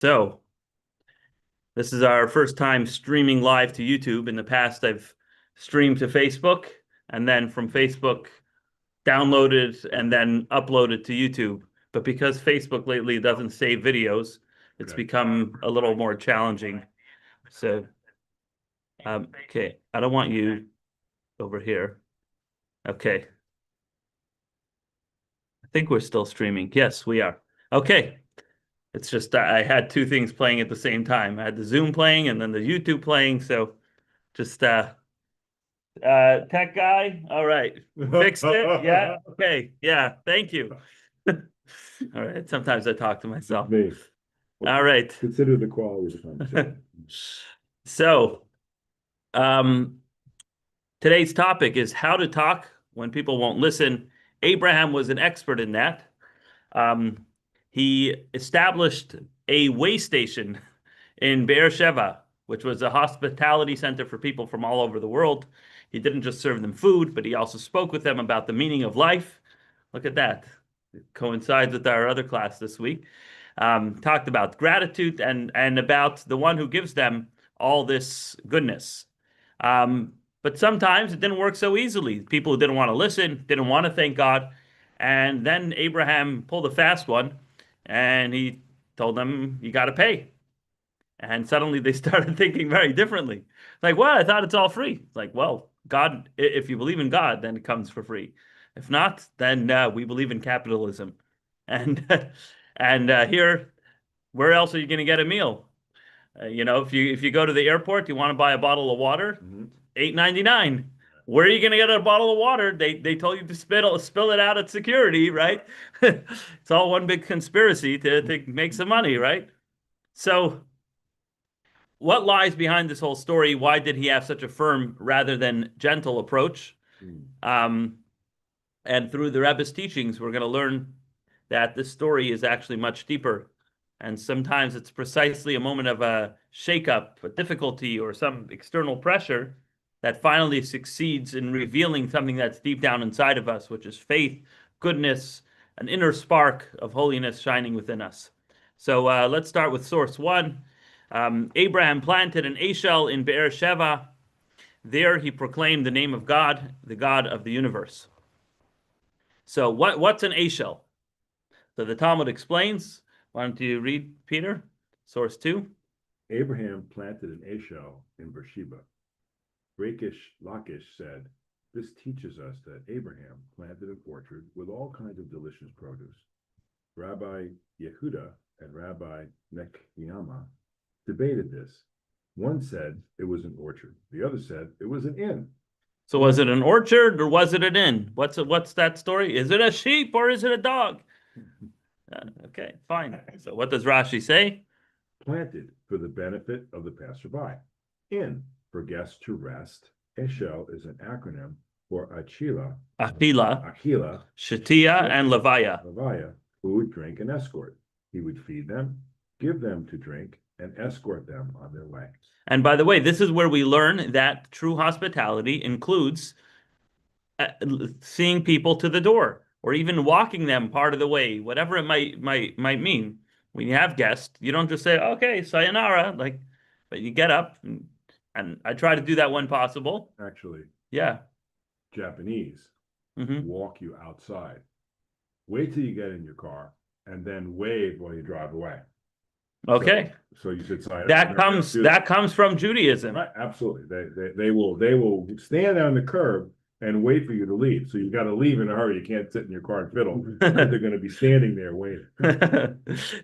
So, this is our first time streaming live to YouTube. In the past, I've streamed to Facebook and then from Facebook downloaded and then uploaded to YouTube. But because Facebook lately doesn't save videos, it's Okay. become a little more challenging. So, okay, I don't want you over here. Okay, I think we're still streaming. Yes, we are. Okay. It's just I had two things playing at the same time. I had the Zoom playing and then the YouTube playing. So just tech guy. All right. Fixed it. Yeah. Okay. Yeah. Thank you. All right. Sometimes I talk to myself. Me. All right. Consider the quality of the conversation. So um today's topic is how to talk when people won't listen. Abraham was an expert in that. Um, he established a way station in Be'er Sheva, which was a hospitality center for people from all over the world. He didn't just serve them food, but he also spoke with them about the meaning of life. Look at that. It coincides with our other class this week. Talked about gratitude and about the one who gives them all this goodness. But sometimes it didn't work so easily. People who didn't want to listen, didn't want to thank God. And then Abraham pulled a fast one and he told them, you got to pay. And suddenly they started thinking very differently. Like, well, I thought it's all free. It's like, well, God, if you believe in God, then it comes for free. If not, then we believe in capitalism. And here, where else are you going to get a meal? If you go to the airport, you want to buy a bottle of water, $8.99. Where are you going to get a bottle of water? They told you to spill it out at security, right? It's all one big conspiracy to make some money, right? So what lies behind this whole story? Why did he have such a firm rather than gentle approach? Um, and through the Rebbe's teachings, we're going to learn that this story is actually much deeper. And sometimes it's precisely a moment of a shakeup, a difficulty, or some external pressure that finally succeeds in revealing something that's deep down inside of us, which is faith, goodness, an inner spark of holiness shining within us. So let's start with source one. Abraham planted an ashel in Be'er Sheva. There he proclaimed the name of God, the God of the universe. So what's an ashel? So the Talmud explains. Why don't you read, Peter? Source two. Abraham planted an ashel in Beersheba. Lakish said, this teaches us that Abraham planted an orchard with all kinds of delicious produce. Rabbi Yehuda and Rabbi Nekyama debated this. One said it was an orchard. The other said it was an inn. So was it an orchard or was it an inn? What's that story? Is it a sheep or is it a dog? Okay, fine. So what does Rashi say? Planted for the benefit of the passerby. Inn for guests to rest. Eshel is an acronym for Achila, Shatia, and Levaya, food, drink, and escort. He would feed them, give them to drink, and escort them on their way. And by the way, this is where we learn that true hospitality includes seeing people to the door or even walking them part of the way, whatever it might mean. When you have guests, you don't just say, okay, sayonara, but you get up and I try to do that when possible. Actually, yeah. Japanese walk you outside. Wait till you get in your car and then wave while you drive away. Okay. So you should sign that comes from Judaism. Right, absolutely. They will stand on the curb and wait for you to leave. So you've got to leave in a hurry. You can't sit in your car and fiddle. They're going to be standing there waiting.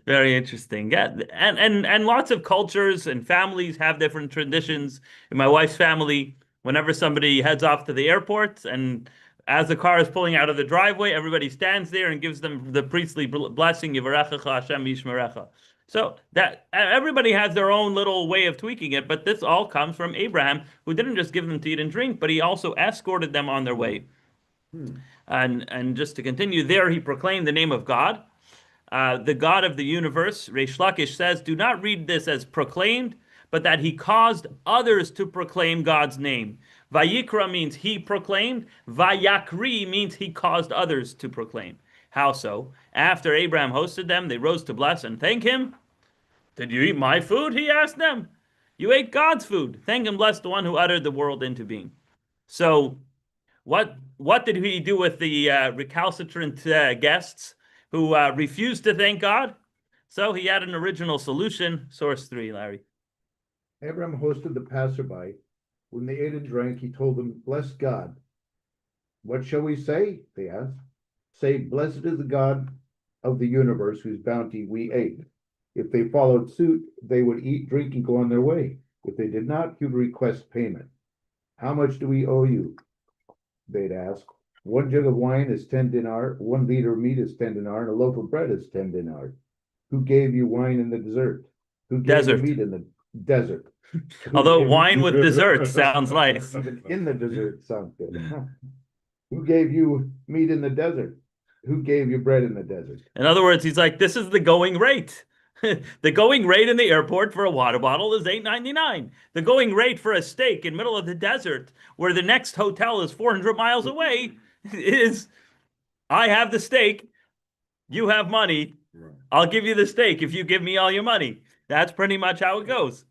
Very interesting. Yeah, and lots of cultures and families have different traditions. In my wife's family, whenever somebody heads off to the airport and as the car is pulling out of the driveway, everybody stands there and gives them the priestly blessing, Yivarechecha Hashem Yishmerecha. So that everybody has their own little way of tweaking it, but this all comes from Abraham, who didn't just give them to eat and drink, but he also escorted them on their way. And just to continue, there he proclaimed the name of God, the God of the universe. Reish Lakish says, do not read this as proclaimed, but that he caused others to proclaim God's name. Vayikra means he proclaimed. Vayakri means he caused others to proclaim. How so? After Abraham hosted them, they rose to bless and thank him. Did you eat my food? He asked them. You ate God's food. Thank and bless the one who uttered the world into being. So, what did he do with the recalcitrant guests who refused to thank God? So he had an original solution. Source 3, Larry. Abraham hosted the passerby. When they ate and drank, he told them, "Bless God." "What shall we say?" they asked. "Say, blessed is the God of the universe whose bounty we ate." If they followed suit, they would eat, drink, and go on their way. If they did not, he would request payment. "How much do we owe you?" they'd ask. "One jug of wine is 10 dinar, 1 liter of meat is 10 dinar, and a loaf of bread is 10 dinar. Who gave you wine in the desert? Who gave you Desert. meat in the desert? Although wine with dessert sounds nice. Even in the desert sounds good. Who gave you meat in the desert? Who gave you bread in the desert? In other words, he's like, this is the going rate. The going rate in the airport for a water bottle is $8.99. The going rate for a steak in middle of the desert, where the next hotel is 400 miles away, is I have the steak, you have money. Right. I'll give you the steak if you give me all your money. That's pretty much how it goes.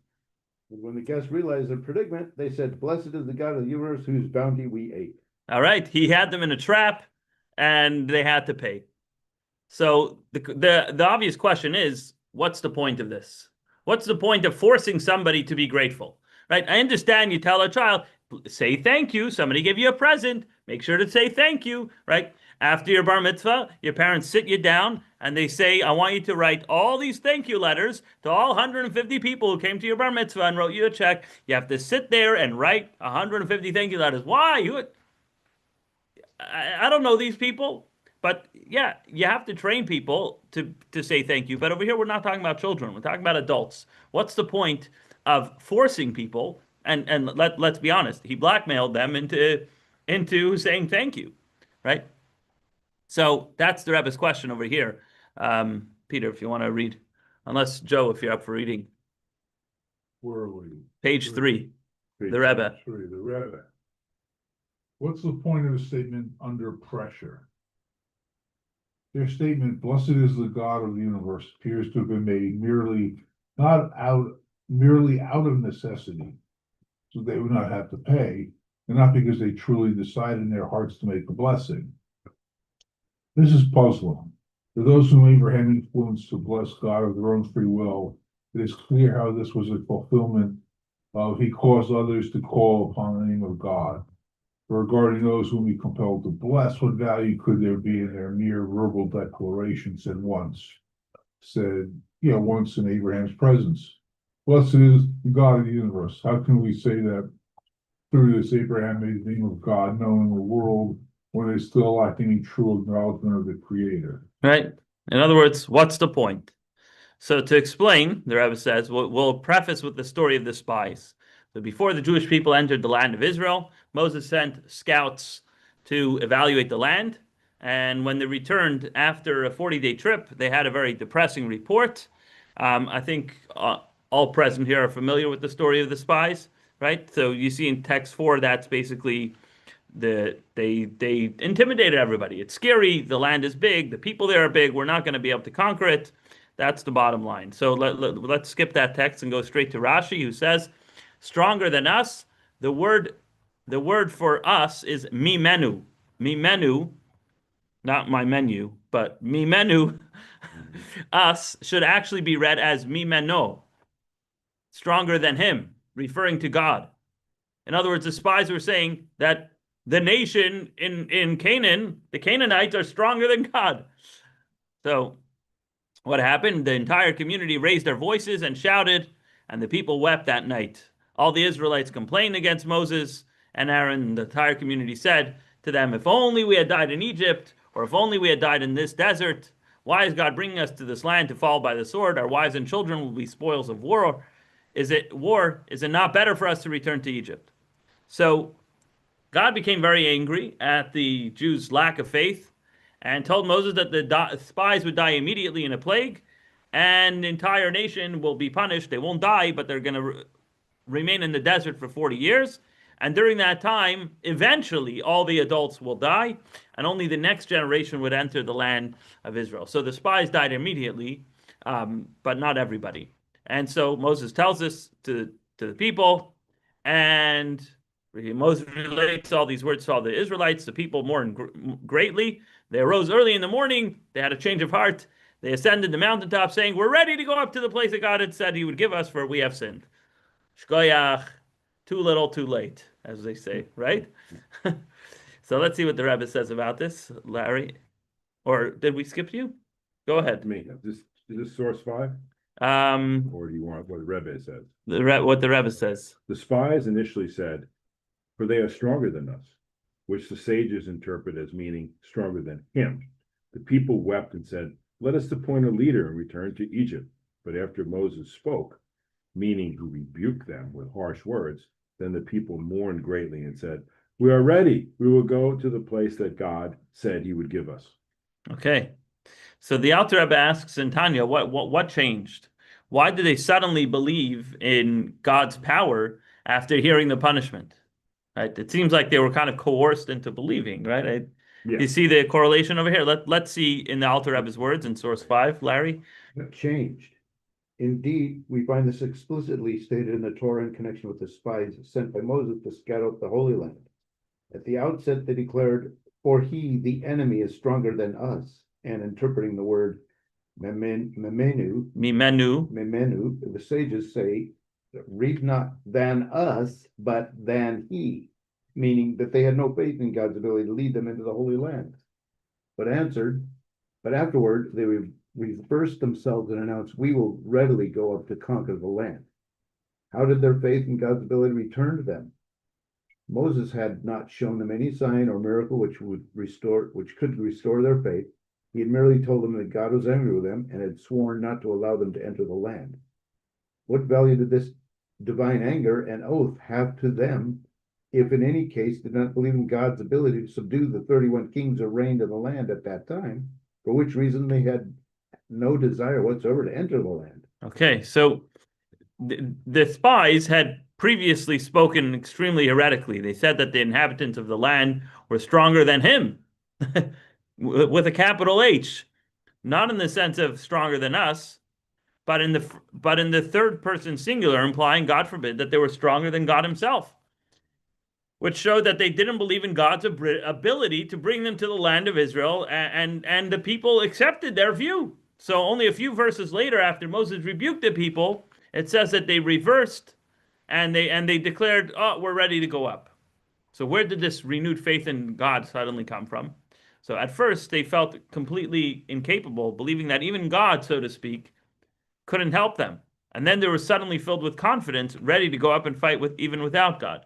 When the guests realized their predicament, they said, "Blessed is the God of the universe whose bounty we ate." All right. He had them in a trap and they had to pay. So the obvious question is, what's the point of this? What's the point of forcing somebody to be grateful? Right? I understand you tell a child, say thank you. Somebody gave you a present. Make sure to say thank you, right? After your bar mitzvah, your parents sit you down and they say, I want you to write all these thank you letters to all 150 people who came to your bar mitzvah and wrote you a check. You have to sit there and write 150 thank you letters. Why? I don't know these people, but yeah, you have to train people to say thank you. But over here, we're not talking about children. We're talking about adults. What's the point of forcing people? And let's be honest, he blackmailed them into saying thank you, right? So that's the Rebbe's question over here. Peter, if you want to read, unless Joe, if you're up for reading. Where are we? Page 3, the Rebbe. Three, the Rebbe. What's the point of a statement under pressure? Their statement, "Blessed is the God of the universe," appears to have been made merely out of necessity, so they would not have to pay, and not because they truly decided in their hearts to make a blessing. This is puzzling. For those whom Abraham influenced to bless God of their own free will, it is clear how this was a fulfillment of he caused others to call upon the name of God. Regarding those whom he compelled to bless, what value could there be in their mere verbal declaration once in Abraham's presence? Blessed is the God of the universe. How can we say that through this Abraham made the name of God known in the world when they still lack any true acknowledgement of the Creator? Right. In other words, what's the point? So to explain, the Rebbe says, we'll preface with the story of the spies. So before the Jewish people entered the land of Israel, Moses sent scouts to evaluate the land. And when they returned after a 40-day trip, they had a very depressing report. I think all present here are familiar with the story of the spies, right? So you see in text 4, that's basically they intimidated everybody. It's scary. The land is big. The people there are big. We're not going to be able to conquer it. That's the bottom line. So let's skip that text and go straight to Rashi, who says, stronger than us. The word for us is mimenu. Mimenu, not my menu, but mimenu. Us should actually be read as mimeno, stronger than him, referring to God. In other words, the spies were saying that the nation in Canaan, the Canaanites, are stronger than God. So what happened? The entire community raised their voices and shouted, and the people wept that night. All the Israelites complained against Moses and Aaron. The entire community said to them, if only we had died in Egypt, or if only we had died in this desert. Why is God bringing us to this land to fall by the sword? Our wives and children will be spoils of war. Is it not better for us to return to Egypt? So God became very angry at the Jews' lack of faith and told Moses that the spies would die immediately in a plague, and the entire nation will be punished. They won't die, but they're going to remain in the desert for 40 years. And during that time, eventually, all the adults will die, and only the next generation would enter the land of Israel. So the spies died immediately, but not everybody. And so Moses tells this to the people, and Moses relates all these words to all the Israelites. The people mourned greatly. They arose early in the morning. They had a change of heart. They ascended the mountaintop, saying, "We're ready to go up to the place that God had said He would give us, for we have sinned." Shkoyach, too little, too late, as they say, right? So let's see what the Rebbe says about this, Larry. Or did we skip you? Go ahead. Is this source 5? Um, Or do you want what the Rebbe says? what the Rebbe says. The spies initially said, "For they are stronger than us," which the sages interpret as meaning stronger than him. The people wept and said, "Let us appoint a leader and return to Egypt." But after Moses spoke, meaning he rebuked them with harsh words, then the people mourned greatly and said, "We are ready. We will go to the place that God said He would give us." Okay. So the Alter Rebbe asks in Tanya, what changed? Why did they suddenly believe in God's power after hearing the punishment? Right? It seems like they were kind of coerced into believing, right? Yeah. You see the correlation over here? Let's see in the Alter Rebbe's words in source 5, Larry. Changed. Indeed, we find this explicitly stated in the Torah in connection with the spies sent by Moses to scout out the Holy Land. At the outset, they declared, "For he, the enemy, is stronger than us." And interpreting the word memenu, the sages say, "Read not than us, but than he," meaning that they had no faith in God's ability to lead them into the Holy Land. But afterward, they reversed themselves and announced, "We will readily go up to conquer the land." How did their faith in God's ability return to them? Moses had not shown them any sign or miracle which could restore their faith. He had merely told them that God was angry with them and had sworn not to allow them to enter the land. What value did this divine anger and oath have to them if in any case did not believe in God's ability to subdue the 31 kings who reigned in the land at that time, for which reason they had no desire whatsoever to enter the land? Okay, so the spies had previously spoken extremely heretically. They said that the inhabitants of the land were stronger than him, with a capital H, not in the sense of stronger than us, but in the third person singular, implying, God forbid, that they were stronger than God Himself, which showed that they didn't believe in God's ability to bring them to the land of Israel, and the people accepted their view. So only a few verses later, after Moses rebuked the people, it says that they reversed and they declared, "Oh, we're ready to go up." So where did this renewed faith in God suddenly come from? So at first they felt completely incapable, believing that even God, so to speak, couldn't help them. And then they were suddenly filled with confidence, ready to go up and fight even without God.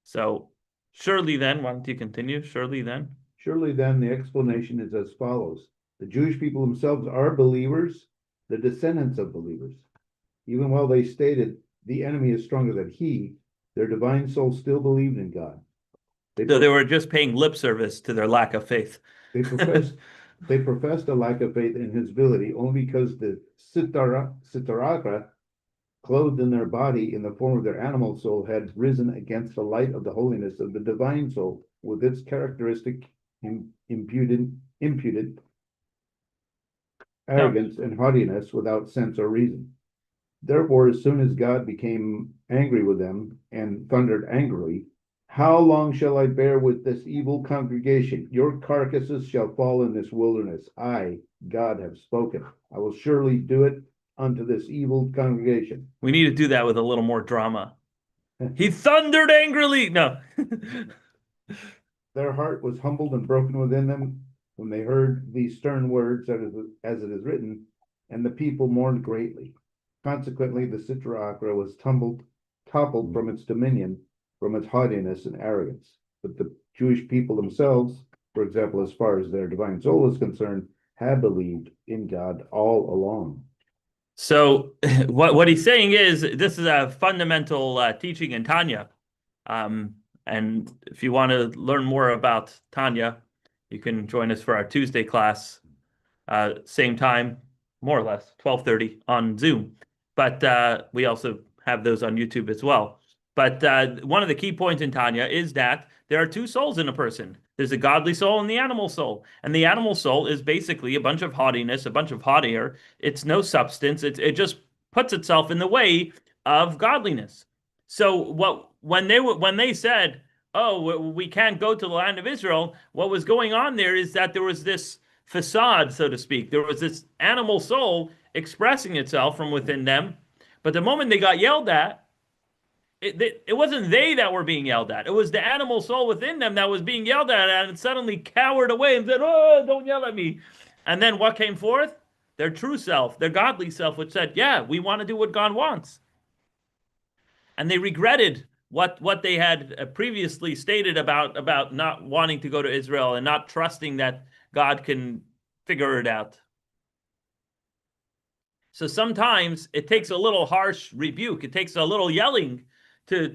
So surely then, why don't you continue? Surely then, the explanation is as follows. The Jewish people themselves are believers, the descendants of believers. Even while they stated the enemy is stronger than he, their divine soul still believed in God. So they were just paying lip service to their lack of faith. They professed a lack of faith in His ability only because the Sitaraka, clothed in their body in the form of their animal soul, had risen against the light of the holiness of the divine soul with its characteristic imputed arrogance and haughtiness without sense or reason. Therefore, as soon as God became angry with them and thundered angrily, "How long shall I bear with this evil congregation? Your carcasses shall fall in this wilderness. I, God, have spoken. I will surely do it unto this evil congregation." We need to do that with a little more drama. He thundered angrily. No. Their heart was humbled and broken within them when they heard these stern words, as it is written, and the people mourned greatly. Consequently, the Sitra Achra was toppled from its dominion, from its haughtiness and arrogance. But the Jewish people themselves, for example, as far as their divine soul is concerned, had believed in God all along. So what he's saying is this is a fundamental teaching in Tanya. And if you want to learn more about Tanya, you can join us for our Tuesday class, same time, more or less, 12:30 on Zoom. But we also have those on YouTube as well. But one of the key points in Tanya is that there are two souls in a person. There's a godly soul and the animal soul. And the animal soul is basically a bunch of haughtiness, a bunch of hot air. It's no substance. It just puts itself in the way of godliness. So when they said, "Oh, we can't go to the land of Israel," what was going on there is that there was this facade, so to speak. There was this animal soul expressing itself from within them, but the moment they got yelled at, it wasn't they that were being yelled at. It was the animal soul within them that was being yelled at, and suddenly cowered away and said, "Oh, don't yell at me." And then what came forth? Their true self, their godly self, which said, "Yeah, we want to do what God wants." And they regretted what they had previously stated about not wanting to go to Israel and not trusting that God can figure it out. So sometimes it takes a little harsh rebuke. It takes a little yelling to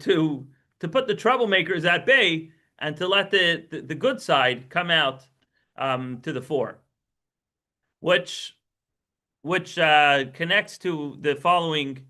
put the troublemakers at bay and to let the good side come out to the fore, which connects to the following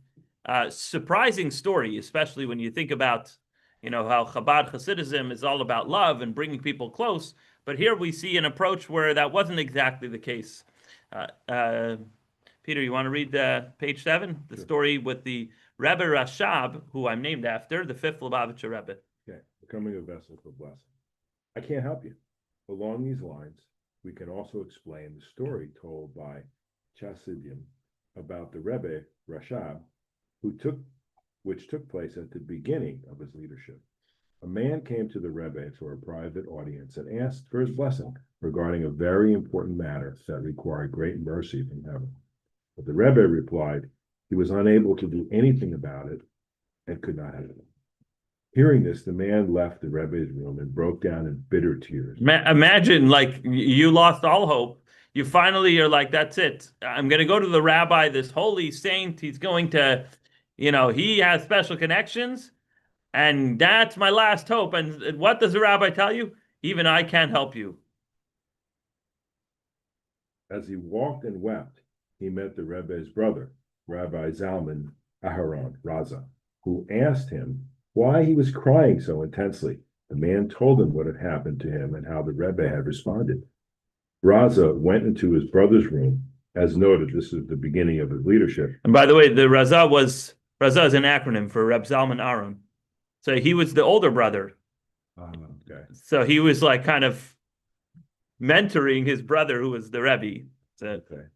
surprising story, especially when you think about how Chabad Hasidism is all about love and bringing people close. But here we see an approach where that wasn't exactly the case. Peter, you want to read page 7, the story with the Rebbe Rashab, who I'm named after, the 5th Lubavitcher Rebbe. Okay, becoming a vessel for blessing. I can't help you. Along these lines, we can also explain the story told by Chassidim about the Rebbe Rashab, which took place at the beginning of his leadership. A man came to the Rebbe for a private audience and asked for his blessing regarding a very important matter that required great mercy from heaven. But the Rebbe replied he was unable to do anything about it and could not help it. Hearing this, the man left the Rebbe's room and broke down in bitter tears. Imagine, like, you lost all hope. You finally are like, that's it. I'm going to go to the rabbi, this holy saint. He's going to, he has special connections, and that's my last hope. And what does the rabbi tell you? Even I can't help you. As he walked and wept, he met the Rebbe's brother, Rabbi Zalman Aharon Raza, who asked him why he was crying so intensely. The man told him what had happened to him and how the Rebbe had responded. Raza went into his brother's room. As noted, this is the beginning of his leadership. And by the way, the Raza is an acronym for Reb Zalman Aharon. So he was the older brother. Okay. So he was like kind of mentoring his brother, who was the Rebbe. Okay.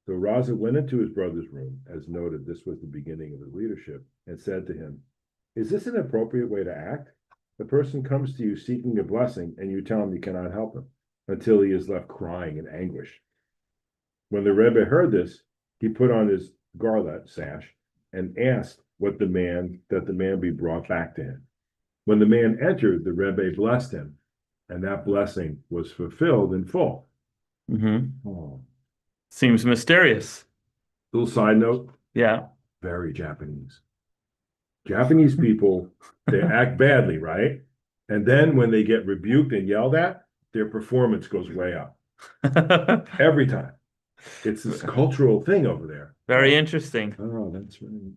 So Raza went into his brother's room. As noted, this was the beginning of his leadership, and said to him, "Is this an appropriate way to act? The person comes to you seeking a blessing, and you tell him you cannot help him until he is left crying in anguish." When the Rebbe heard this, he put on his garlet sash and asked that the man be brought back to him. When the man entered, the Rebbe blessed him, and that blessing was fulfilled in full. Mm-hmm. Oh. Seems mysterious. Little side note. Yeah. Very Japanese. Japanese people, they act badly, right? And then when they get rebuked and yelled at, their performance goes way up. Every time. It's this cultural thing over there. Very interesting. Oh, that's right.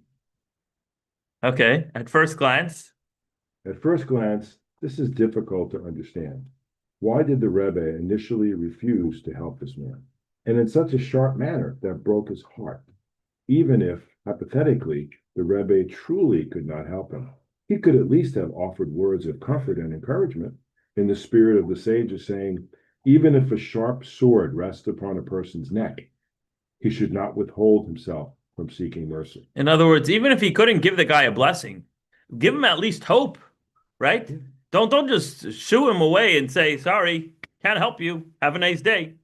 Okay. At first glance, this is difficult to understand. Why did the Rebbe initially refuse to help this man? And in such a sharp manner that broke his heart. Even if, hypothetically, the Rebbe truly could not help him, he could at least have offered words of comfort and encouragement in the spirit of the sages, saying, even if a sharp sword rests upon a person's neck, he should not withhold himself from seeking mercy. in other words, even if he couldn't give the guy a blessing, give him at least hope, right? Don't just shoo him away and say, sorry, can't help you. Have a nice day.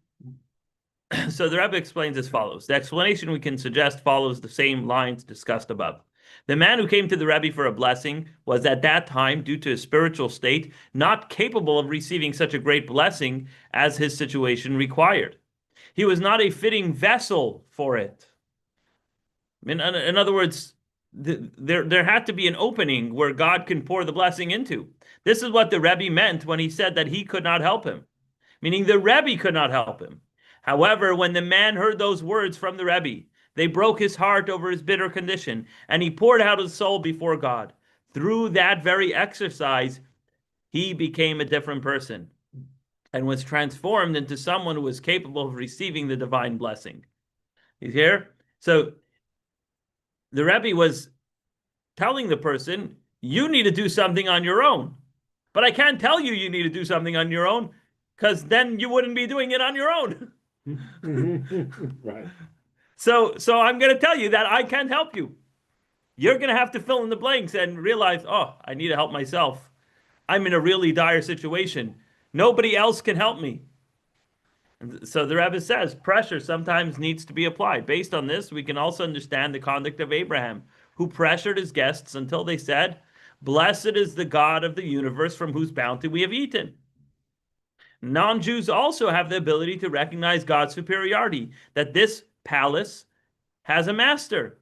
So the Rebbe explains as follows. The explanation we can suggest follows the same lines discussed above. The man who came to the Rebbe for a blessing was at that time, due to his spiritual state, not capable of receiving such a great blessing as his situation required. He was not a fitting vessel for it. In other words, there had to be an opening where God can pour the blessing into. This is what the Rebbe meant when he said that he could not help him, meaning the Rebbe could not help him. However, when the man heard those words from the Rebbe, they broke his heart over his bitter condition, and he poured out his soul before God. Through that very exercise, he became a different person and was transformed into someone who was capable of receiving the divine blessing. He's here? So the Rebbe was telling the person, you need to do something on your own. But I can't tell you you need to do something on your own, because then you wouldn't be doing it on your own. Right. So I'm going to tell you that I can't help you. You're going to have to fill in the blanks and realize, oh, I need to help myself. I'm in a really dire situation. Nobody else can help me. And so the Rebbe says pressure sometimes needs to be applied. Based on this, we can also understand the conduct of Abraham, who pressured his guests until they said, "Blessed is the God of the universe from whose bounty we have eaten." Non-Jews also have the ability to recognize God's superiority, that this palace has a master.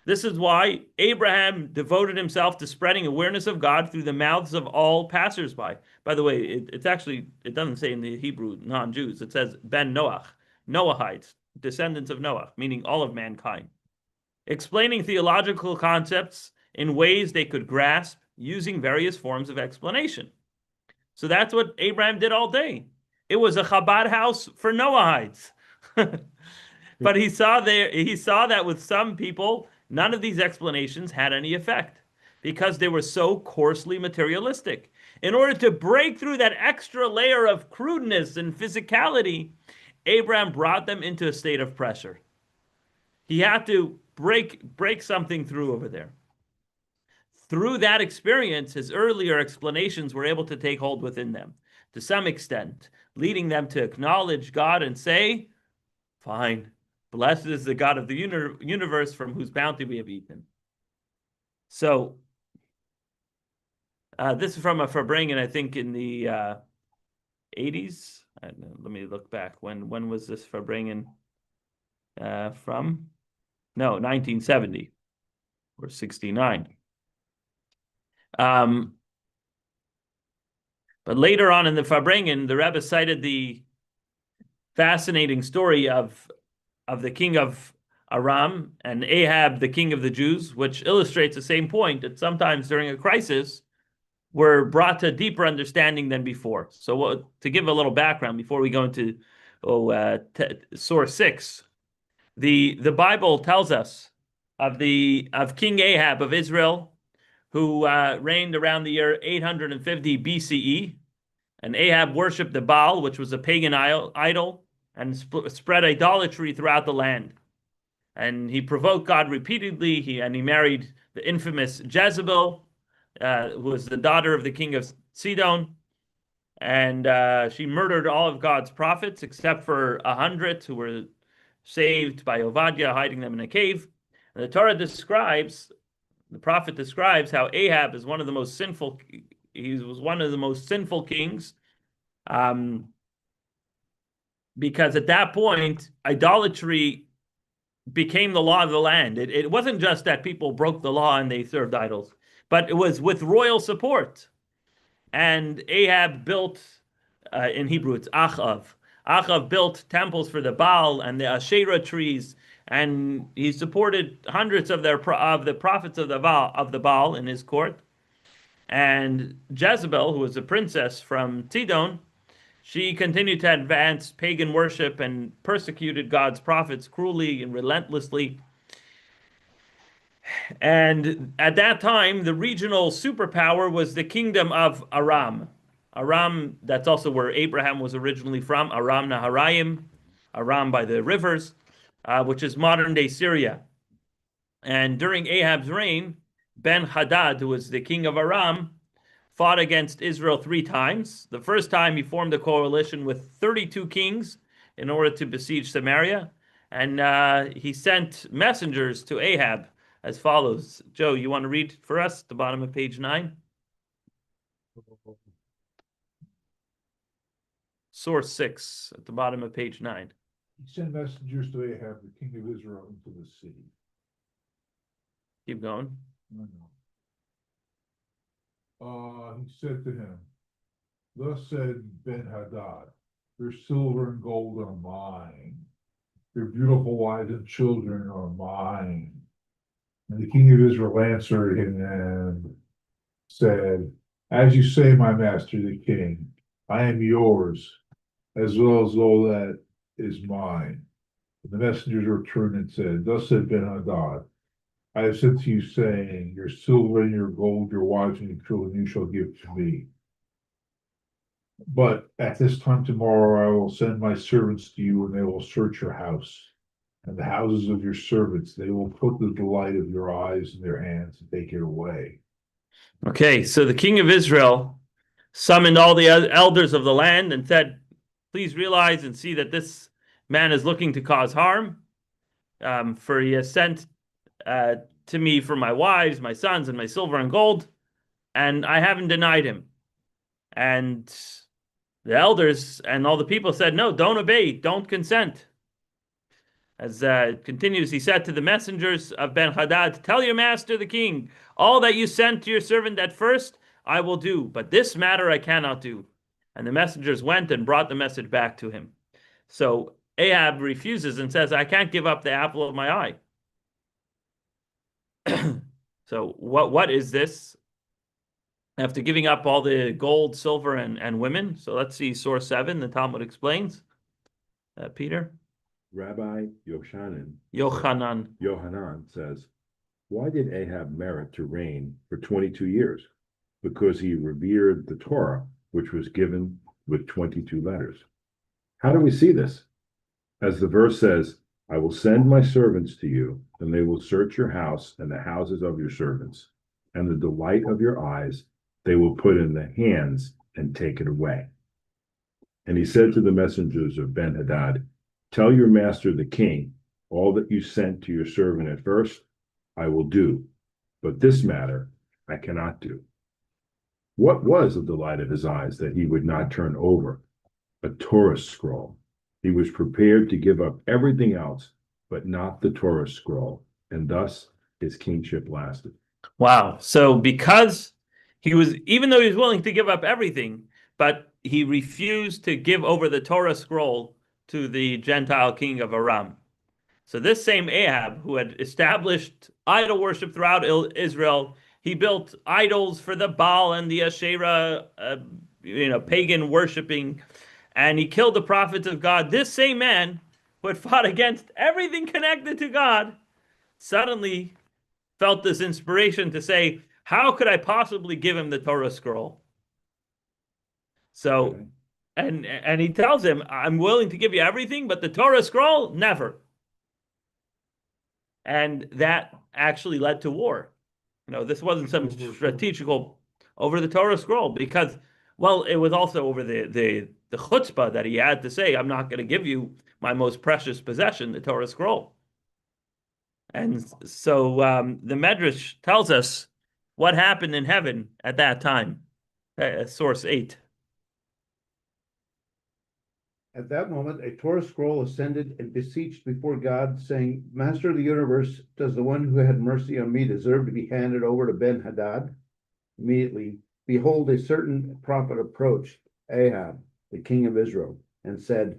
This is why Abraham devoted himself to spreading awareness of God through the mouths of all passersby. By the way, it doesn't say in the Hebrew non-Jews. It says Ben Noach, Noahites, descendants of Noah, meaning all of mankind. Explaining theological concepts in ways they could grasp using various forms of explanation. So that's what Abraham did all day. It was a Chabad house for Noahites. But he saw that with some people, none of these explanations had any effect because they were so coarsely materialistic. In order to break through that extra layer of crudeness and physicality, Abraham brought them into a state of pressure. He had to break something through over there. Through that experience, his earlier explanations were able to take hold within them, to some extent, leading them to acknowledge God and say, fine, blessed is the God of the universe from whose bounty we have eaten. So, this is from a Farbrengen, I think, in the 80s. Let me look back. When was this Farbrengen from? No, 1970 or 69. But later on in the Farbrengen, the Rebbe cited the fascinating story of the king of Aram and Ahab, the king of the Jews, which illustrates the same point that sometimes during a crisis, we're brought to a deeper understanding than before. So to give a little background before we go into source 6, the Bible tells us of King Ahab of Israel, who reigned around the year 850 BCE. And Ahab worshipped the Baal, which was a pagan idol, and spread idolatry throughout the land. And he provoked God repeatedly, he married the infamous Jezebel, who was the daughter of the king of Sidon. And she murdered all of God's prophets except for 100 who were saved by Obadiah, hiding them in a cave. And the Torah describes, the prophet describes how Ahab is one of the most sinful, he was one of the most sinful kings, because at that point, idolatry became the law of the land. It wasn't just that people broke the law and they served idols, but it was with royal support. And Ahab built, in Hebrew, it's Achav. Achav built temples for the Baal and the Asherah trees, and he supported hundreds of the prophets of the Baal in his court. And Jezebel, who was a princess from Sidon, she continued to advance pagan worship and persecuted God's prophets cruelly and relentlessly. And at that time, the regional superpower was the kingdom of Aram. Aram, that's also where Abraham was originally from, Aram Naharaim, Aram by the rivers, which is modern-day Syria. And during Ahab's reign, Ben-Hadad, who was the king of Aram, fought against Israel 3 times. The first time he formed a coalition with 32 kings in order to besiege Samaria. And he sent messengers to Ahab as follows. Joe, you want to read for us the bottom of page 9? Source 6 at the bottom of page 9. He sent messengers to Ahab, the king of Israel, into the city. Keep going. He said to him, thus said Ben-Hadad, your silver and gold are mine. Your beautiful wives and children are mine. And the king of Israel answered him and said, as you say, my master, the king, I am yours, as well as all that is mine. And the messengers returned and said, thus said Ben-Hadad, I have said to you, saying, your silver and your gold, your wives and your children, you shall give to me. But at this time tomorrow, I will send my servants to you, and they will search your house and the houses of your servants. They will put the delight of your eyes in their hands and take it away. Okay, so the king of Israel summoned all the elders of the land and said, please realize and see that this man is looking to cause harm, for he has sent to me for my wives, my sons, and my silver and gold, and I haven't denied him. And the elders and all the people said, no, don't obey, don't consent. As it continues, he said to the messengers of Ben-Hadad, tell your master the king, all that you sent to your servant at first, I will do, but this matter I cannot do. And the messengers went and brought the message back to him. So Ahab refuses and says, I can't give up the apple of my eye. So what is this? After giving up all the gold, silver, and women. So let's see source 7, the Talmud explains. Peter? Rabbi Yochanan says, why did Ahab merit to reign for 22 years? Because he revered the Torah, which was given with 22 letters. How do we see this? As the verse says, I will send my servants to you, and they will search your house and the houses of your servants, and the delight of your eyes they will put in the hands and take it away. And he said to the messengers of Ben-Hadad, tell your master the king, all that you sent to your servant at first, I will do, but this matter I cannot do. What was the delight of his eyes that he would not turn over? A Torah scroll. He was prepared to give up everything else, but not the Torah scroll, and thus his kingship lasted. Wow. So because he was, even though he was willing to give up everything, but he refused to give over the Torah scroll to the Gentile king of Aram. So this same Ahab, who had established idol worship throughout Israel, he built idols for the Baal and the Asherah, pagan worshiping, and he killed the prophets of God. This same man, who had fought against everything connected to God, suddenly felt this inspiration to say, how could I possibly give him the Torah scroll? So, and he tells him, I'm willing to give you everything, but the Torah scroll, never. And that actually led to war. This wasn't some strategical over the Torah scroll, because, well, it was also over the chutzpah that he had to say, I'm not going to give you my most precious possession, the Torah scroll. And so the Medrash tells us what happened in heaven at that time. Source 8. At that moment, a Torah scroll ascended and beseeched before God, saying, Master of the universe, does the one who had mercy on me deserve to be handed over to Ben-Hadad? Immediately, behold, a certain prophet approached Ahab, the king of Israel, and said,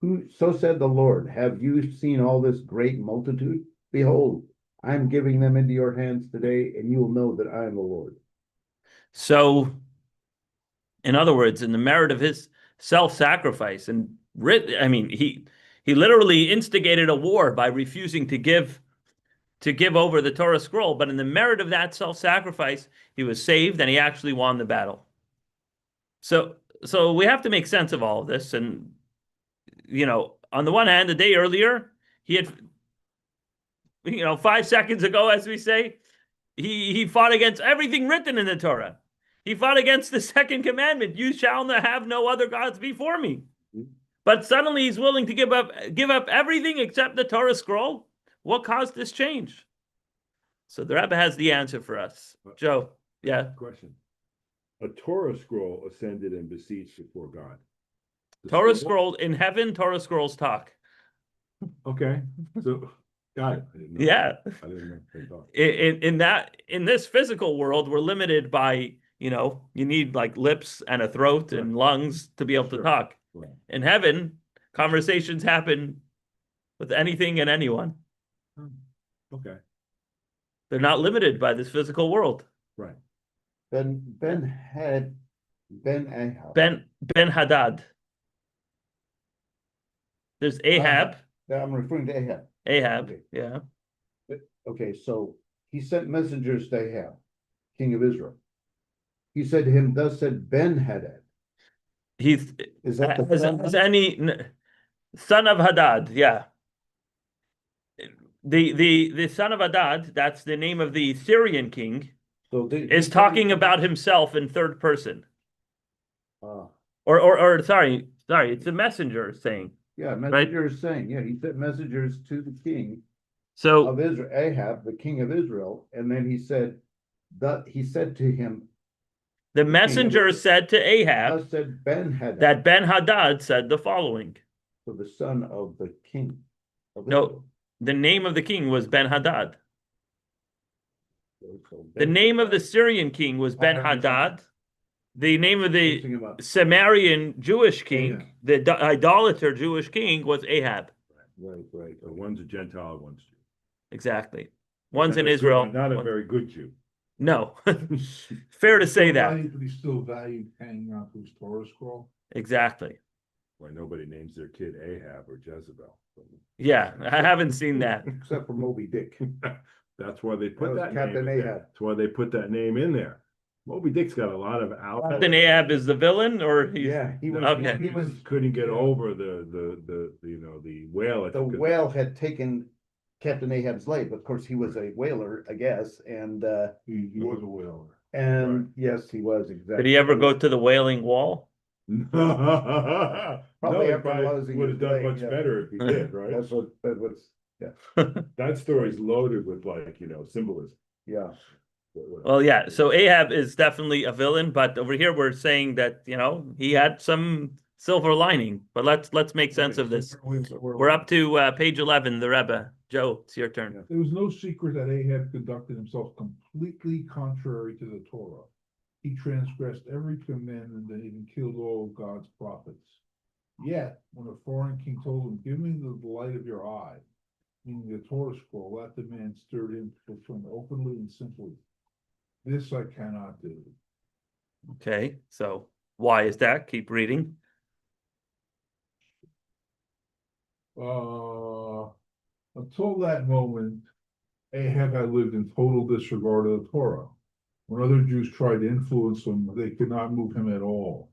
So said the Lord, have you seen all this great multitude? Behold, I am giving them into your hands today, and you will know that I am the Lord. So, in other words, in the merit of his self-sacrifice, and he literally instigated a war by refusing to give over the Torah scroll. But in the merit of that self-sacrifice, he was saved and he actually won the battle. So we have to make sense of all of this. And on the one hand, the day earlier, he had 5 seconds ago, as we say, he fought against everything written in the Torah. He fought against the second commandment, you shall not have no other gods before me. But suddenly he's willing to give up everything except the Torah scroll. What caused this change? So the Rebbe has the answer for us. Joe, yeah. Question. A Torah scroll ascended and beseeched before God. Torah scroll in heaven, Torah scrolls talk. Okay. So got it. Yeah. I didn't know they talk. In this physical world, we're limited by, you need like lips and a throat and lungs to be able to talk. Right. In heaven, conversations happen with anything and anyone. Okay. They're not limited by this physical world. Right. Ben-Hadad. Ben-Hadad. There's Ahab. I'm referring to Ahab. Ahab, Okay. yeah. Okay, so he sent messengers to Ahab, king of Israel. He said to him, thus said Ben-Hadad. He's Is that the as, son? as any son of Hadad, yeah. The son of Hadad, that's the name of the Syrian king, So is talking about himself in third person. Uh, Or sorry, it's the messenger saying. yeah, messenger is saying, yeah, he sent messengers to the king So of Israel, Ahab, the king of Israel, and then he said that he said to him, the king of messenger Israel, said to Ahab thus said Ben-Hadad, that Ben-Hadad said the following. so the son of the king of No, Israel. the name of the king was Ben-Hadad. So The name of the Syrian king was Ben-Hadad. The name of the mixing him up. Sumerian Jewish king, Ahab. the idolater Jewish king, was Ahab. Right. So one's a Gentile, one's Jew. Exactly. One's Not in a good- Israel. Not a one- very good Jew. No. Fair to say Still that. valued, but he still valued hanging on to his Torah scroll. Exactly. Why nobody names their kid Ahab or Jezebel. Yeah, I haven't seen that. Except for Moby Dick. That's why they That put was that Captain name in there. Ahab. That's why they put that name in there. Moby Dick's got a lot of Captain Ahab is the villain, or he's Yeah, he was, Okay. he was, couldn't get yeah. over the whale. the whale had taken Captain Ahab's life. Of course, he was a whaler, I guess, and He was a whaler. and yes, he was exactly. did he ever go to the Wailing Wall? No, Probably he after losing would his have done leg, much yeah. better if he did, right? That's what that was. That story's loaded with symbolism. Yeah, Well, yeah. So Ahab is definitely a villain, but over here we're saying that he had some silver lining. But let's make sense of this. We're up to page 11, the Rebbe. Joe, it's your turn. Yeah. It was no secret that Ahab conducted himself completely contrary to the Torah. He transgressed every commandment and even killed all of God's prophets. Yet, when a foreign king told him, "Give me the light of your eye," meaning the Torah scroll, that demand stirred him to proclaim openly and simply, "This I cannot do." Okay, so why is that? Keep reading. Until that moment, Ahab had lived in total disregard of the Torah. When other Jews tried to influence him, they could not move him at all.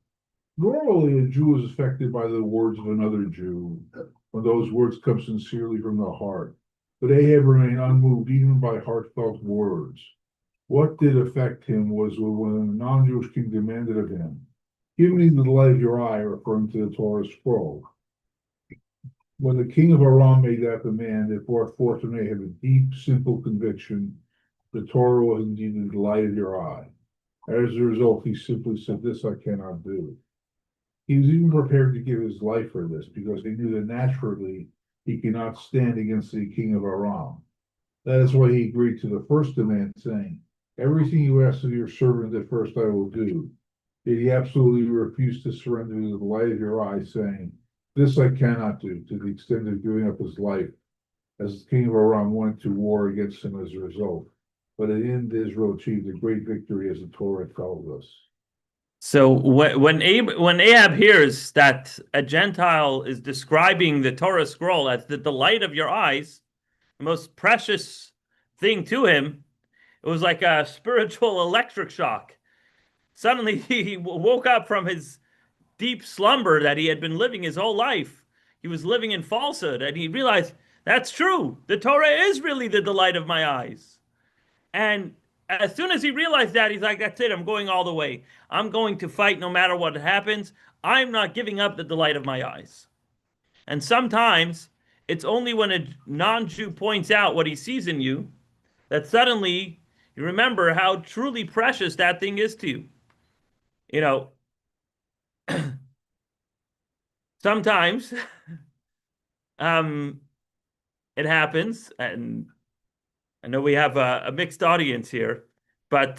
Normally, a Jew is affected by the words of another Jew when those words come sincerely from the heart. But Ahab remained unmoved even by heartfelt words. What did affect him was when a non-Jewish king demanded of him, "Give me the light of your eye," referring to the Torah scroll. When the king of Aram made that demand, it brought forth from Ahab a deep, simple conviction: the Torah was indeed the light of your eye. As a result, he simply said, "This I cannot do." He was even prepared to give his life for this, because he knew that naturally he cannot stand against the king of Aram. That is why he agreed to the first demand, saying, "Everything you ask of your servant at first I will do." Yet he absolutely refused to surrender to the light of your eye, saying, "This I cannot do," to the extent of giving up his life, as the king of Aram went to war against him as a result. But in the end, Israel achieved a great victory, as the Torah tells us. So when Ahab hears that a Gentile is describing the Torah scroll as the delight of your eyes, the most precious thing to him, it was like a spiritual electric shock. Suddenly he woke up from his deep slumber that he had been living his whole life. He was living in falsehood, and he realized that's true. The Torah is really the delight of my eyes. And as soon as he realized that, he's like, that's it, I'm going all the way. I'm going to fight no matter what happens. I'm not giving up the delight of my eyes. And sometimes it's only when a non-Jew points out what he sees in you that suddenly you remember how truly precious that thing is to you. You know, sometimes it happens, and I know we have a mixed audience here, but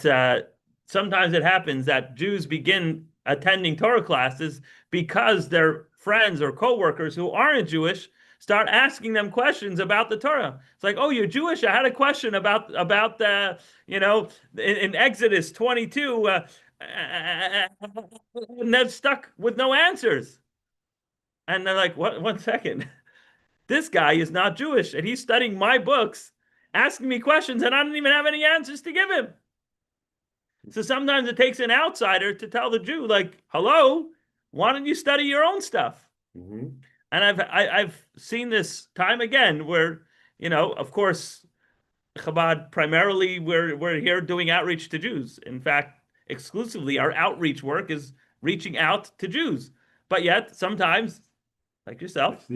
sometimes it happens that Jews begin attending Torah classes because their friends or coworkers who aren't Jewish start asking them questions about the Torah. It's like, "Oh, you're Jewish? I had a question about the in Exodus 22, and they're stuck with no answers." And they're like, "What? 1 second." This guy is not Jewish, and he's studying my books, asking me questions and I don't even have any answers to give him. So sometimes it takes an outsider to tell the Jew, like, hello, why don't you study your own stuff? Mm-hmm. And I've seen this time again where, of course, Chabad primarily we're here doing outreach to Jews. In fact, exclusively our outreach work is reaching out to Jews. But yet sometimes, like yourself,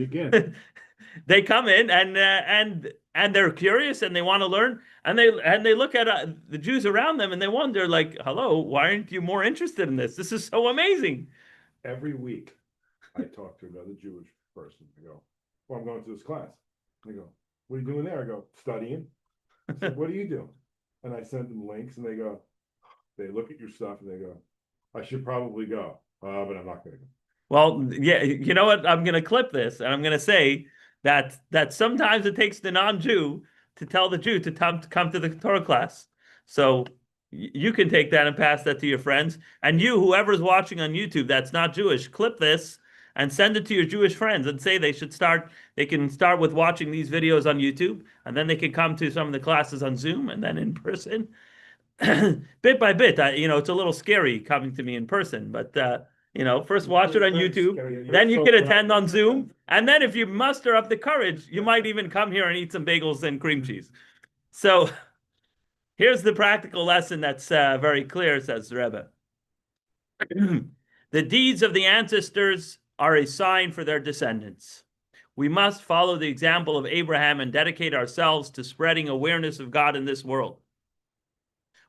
they come in and they're curious and they want to learn and they look at the Jews around them and they wonder, like, hello, why aren't you more interested in this? This is so amazing. Every week, I talk to another Jewish person. I go, well, I'm going to this class. They go, what are you doing there? I go, studying. I said, what do you do? And I send them links and they look at your stuff and they go, I should probably go, but I'm not going to go. Well, yeah, you know what? I'm going to clip this and I'm going to say that sometimes it takes the non-Jew to tell the Jew to come to the Torah class. So you can take that and pass that to your friends. And you, whoever's watching on YouTube that's not Jewish, clip this and send it to your Jewish friends and say they can start with watching these videos on YouTube, and then they can come to some of the classes on Zoom and then in person. Bit by bit, it's a little scary coming to me in person, but first watch it on YouTube, then you can attend on Zoom, and then if you muster up the courage, you might even come here and eat some bagels and cream cheese. So here's the practical lesson that's very clear, says the Rebbe. The deeds of the ancestors are a sign for their descendants. We must follow the example of Abraham and dedicate ourselves to spreading awareness of God in this world.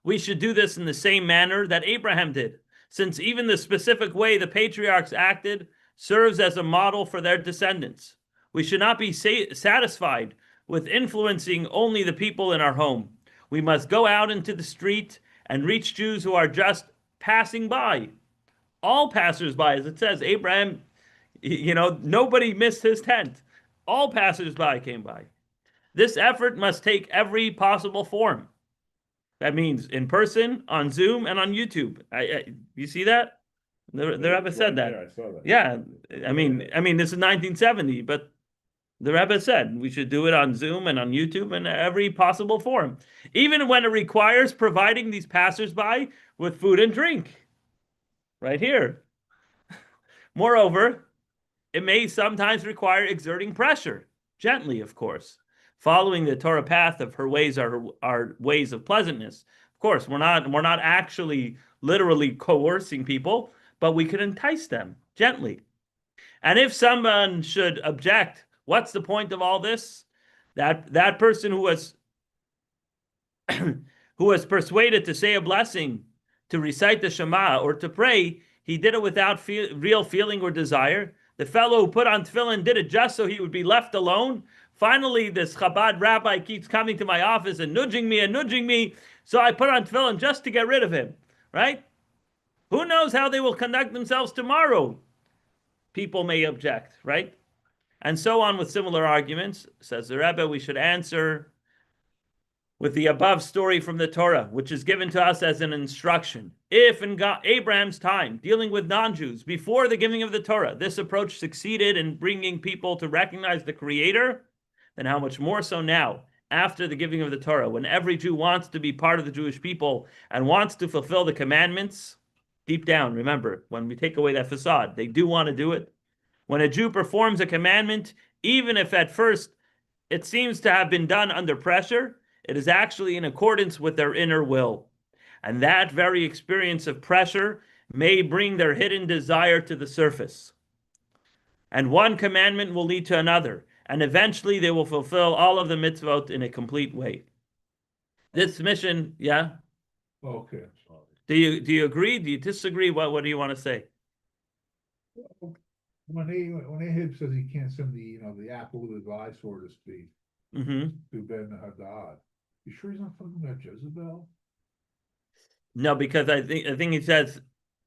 We should do this in the same manner that Abraham did, since even the specific way the patriarchs acted serves as a model for their descendants. We should not be satisfied with influencing only the people in our home. We must go out into the street and reach Jews who are just passing by. All passers-by, as it says, Abraham, nobody missed his tent. All passers-by came by. This effort must take every possible form. That means in person, on Zoom, and on YouTube. You see that? The Rebbe said that. Yeah, I saw that. Yeah, I mean, this is 1970, but the Rebbe said we should do it on Zoom and on YouTube and every possible form, even when it requires providing these passersby with food and drink. Right here. Moreover, it may sometimes require exerting pressure, gently, of course, following the Torah path of her ways are ways of pleasantness. Of course, we're not actually literally coercing people, but we can entice them gently. And if someone should object, what's the point of all this? That person who was persuaded to say a blessing, to recite the Shema, or to pray, he did it without real feeling or desire. The fellow who put on tefillin did it just so he would be left alone. Finally, this Chabad rabbi keeps coming to my office and nudging me, so I put on tefillin just to get rid of him, right? Who knows how they will conduct themselves tomorrow? People may object, right? And so on with similar arguments. Says the Rebbe, we should answer with the above story from the Torah, which is given to us as an instruction. If in Abraham's time, dealing with non-Jews, before the giving of the Torah, this approach succeeded in bringing people to recognize the Creator, then how much more so now, after the giving of the Torah, when every Jew wants to be part of the Jewish people and wants to fulfill the commandments, deep down, remember, when we take away that facade, they do want to do it. When a Jew performs a commandment, even if at first it seems to have been done under pressure, it is actually in accordance with their inner will. And that very experience of pressure may bring their hidden desire to the surface. And one commandment will lead to another, and eventually they will fulfill all of the mitzvot in a complete way. This mission, yeah? Okay. Do you agree? Do you disagree? What do you want to say? When Ahab says he can't send the apple of his eye, so to speak, Mm-hmm. to Ben Hadad, you sure he's not talking about Jezebel? No, because I think he says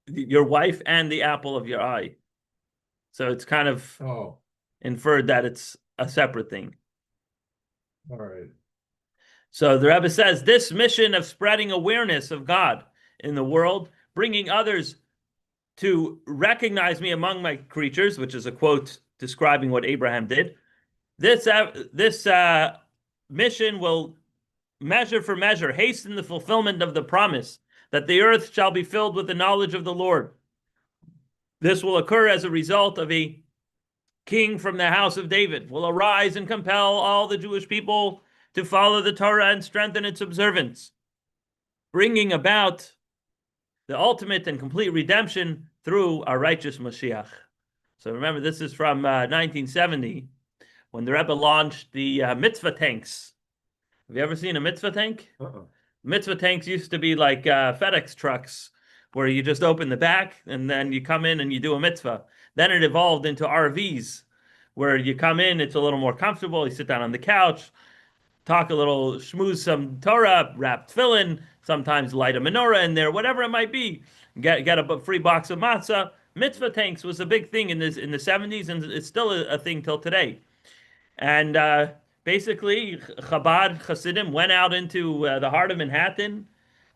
your wife and the apple of your eye. So it's kind of inferred that it's a separate thing. All right. So the Rebbe says this mission of spreading awareness of God in the world, bringing others to recognize me among my creatures, which is a quote describing what Abraham did. This mission will measure for measure, hasten the fulfillment of the promise that the earth shall be filled with the knowledge of the Lord. This will occur as a result of a king from the house of David will arise and compel all the Jewish people to follow the Torah and strengthen its observance, bringing about the ultimate and complete redemption through our righteous Mashiach. So remember, this is from 1970, when the Rebbe launched the mitzvah tanks. Have you ever seen a mitzvah tank? Mitzvah tanks used to be like FedEx trucks, where you just open the back and then you come in and you do a mitzvah. Then it evolved into RVs, where you come in, it's a little more comfortable. You sit down on the couch, talk a little, schmooze some Torah, wrap tefillin, sometimes light a menorah in there, whatever it might be. Get a free box of matzah. Mitzvah tanks was a big thing in the 70s, and it's still a thing till today. And basically, Chabad Hasidim went out into the heart of Manhattan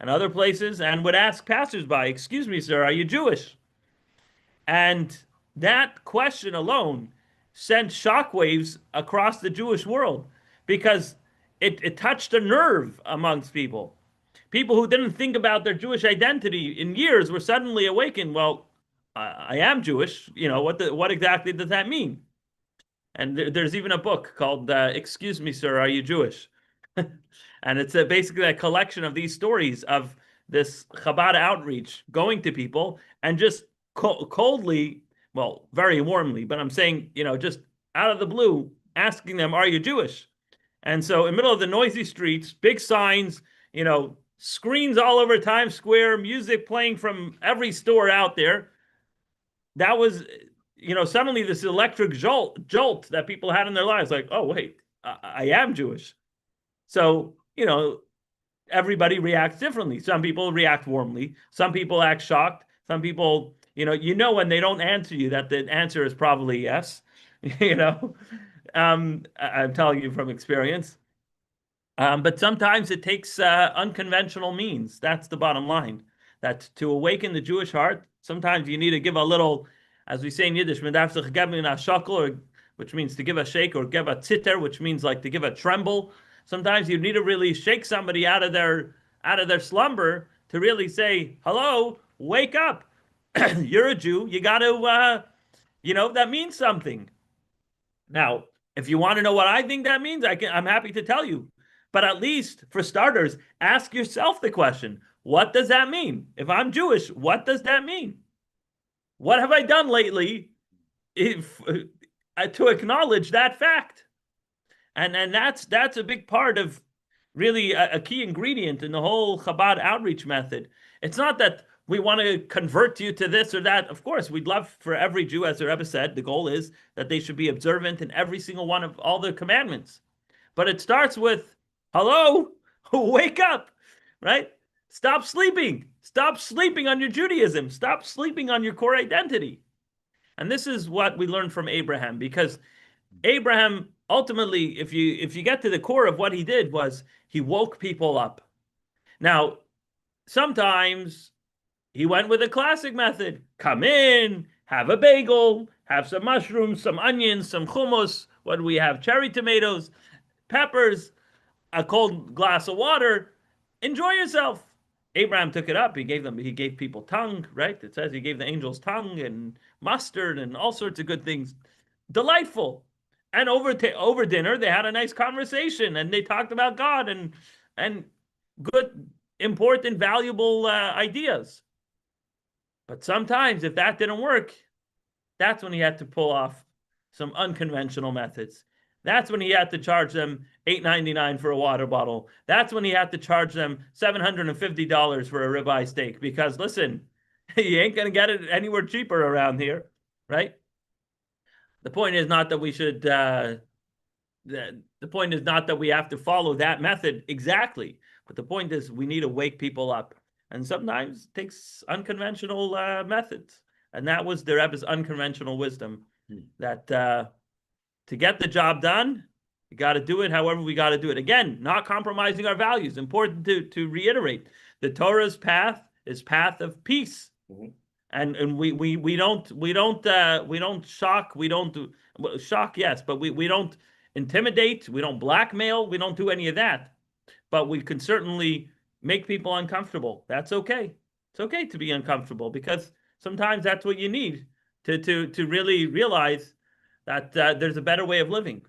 and other places and would ask passersby, "Excuse me, sir, are you Jewish?" And that question alone sent shockwaves across the Jewish world, because it touched a nerve amongst people. People who didn't think about their Jewish identity in years were suddenly awakened. Well, I am Jewish. What exactly does that mean? And there's even a book called "Excuse Me, Sir, Are You Jewish?" And it's basically a collection of these stories of this Chabad outreach going to people and just coldly, well, very warmly, but I'm saying, just out of the blue, asking them, "Are you Jewish?" And so in the middle of the noisy streets, big signs, screens all over Times Square, music playing from every store out there. That was, suddenly this electric jolt that people had in their lives, like, oh, wait, I am Jewish. So, everybody reacts differently. Some people react warmly. Some people act shocked. Some people, when they don't answer you, that the answer is probably yes. I'm telling you from experience. But sometimes it takes unconventional means. That's the bottom line. That to awaken the Jewish heart, sometimes you need to give a little, as we say in Yiddish, which means to give a shake, or give a tziter, which means like to give a tremble. Sometimes you need to really shake somebody out of their slumber to really say, "Hello, wake up. You're a Jew. You got to, that means something." Now, if you want to know what I think that means, I'm happy to tell you. But at least, for starters, ask yourself the question, what does that mean? If I'm Jewish, what does that mean? What have I done lately to acknowledge that fact? And that's a big part of really a key ingredient in the whole Chabad outreach method. It's not that we want to convert you to this or that. Of course, we'd love for every Jew, as the Rebbe said, the goal is that they should be observant in every single one of all the commandments. But it starts with, hello, wake up, right? Stop sleeping. Stop sleeping on your Judaism. Stop sleeping on your core identity. And this is what we learned from Abraham, because Abraham, ultimately, if you get to the core of what he did, was he woke people up. Now, sometimes he went with a classic method. Come in, have a bagel, have some mushrooms, some onions, some hummus. What do we have? Cherry tomatoes, peppers, a cold glass of water. Enjoy yourself. Abraham took it up. He gave people tongue, right? It says he gave the angels tongue and mustard and all sorts of good things. Delightful. And over dinner, they had a nice conversation and they talked about God and good, important, valuable ideas. But sometimes, if that didn't work, that's when he had to pull off some unconventional methods. That's when he had to charge them $8.99 for a water bottle. That's when he had to charge them $750 for a ribeye steak. Because listen, you ain't going to get it anywhere cheaper around here, right? The point is not that we should. The point is not that we have to follow that method exactly, but the point is we need to wake people up, and sometimes it takes unconventional methods, and that was the Rebbe's unconventional wisdom. That to get the job done, we got to do it however we got to do it. Again, not compromising our values. Important to reiterate: the Torah's path is path of peace. Mm-hmm. And we don't shock, we don't do shock, yes, but we don't intimidate, we don't blackmail, we don't do any of that. but we can certainly make people uncomfortable. That's okay. It's okay to be uncomfortable because sometimes that's what you need to really realize that there's a better way of living.